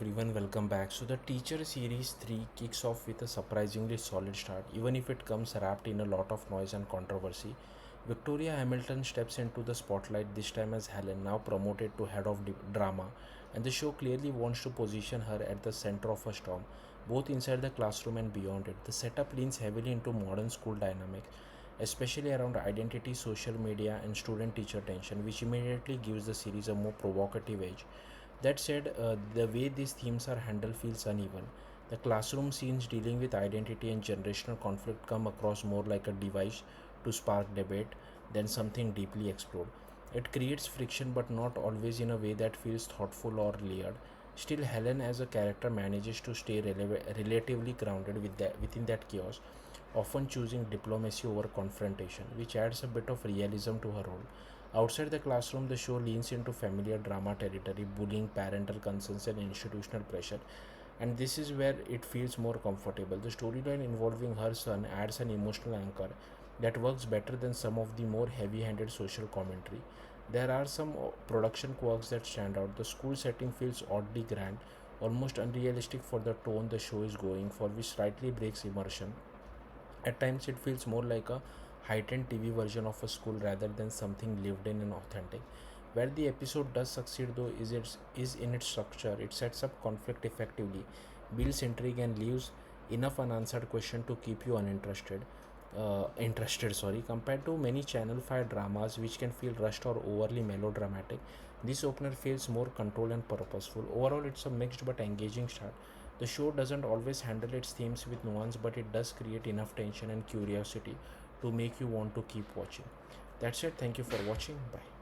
Everyone, welcome back. So, the Teacher Series 3 kicks off with a surprisingly solid start, even if it comes wrapped in a lot of noise and controversy. Victoria Hamilton steps into the spotlight this time as Helen, now promoted to head of drama, and the show clearly wants to position her at the center of a storm, both inside the classroom and beyond it. The setup leans heavily into modern school dynamics, especially around identity, social media, and student teacher tension, which immediately gives the series a more provocative edge. That said, the way these themes are handled feels uneven. The classroom scenes dealing with identity and generational conflict come across more like a device to spark debate than something deeply explored. It creates friction, but not always in a way that feels thoughtful or layered. Still, Helen as a character manages to stay relatively grounded within that chaos, often choosing diplomacy over confrontation, which adds a bit of realism to her role. Outside the classroom, the show leans into familiar drama territory, bullying, parental concerns, and institutional pressure. And this is where it feels more comfortable. The storyline involving her son adds an emotional anchor that works better than some of the more heavy handed social commentary. There are some production quirks that stand out. The school setting feels oddly grand, almost unrealistic for the tone the show is going for, which slightly breaks immersion. At times, it feels more like a heightened TV version of a school rather than something lived in and authentic. Where the episode does succeed, though, is in its structure. It sets up conflict effectively, builds intrigue, and leaves enough unanswered question to keep you uninterested. Interested, sorry. Compared to many Channel 5 dramas, which can feel rushed or overly melodramatic, this opener feels more controlled and purposeful. Overall, it's a mixed but engaging start. The show doesn't always handle its themes with nuance, but it does create enough tension and curiosity to make you want to keep watching. That's it. Thank you for watching. Bye.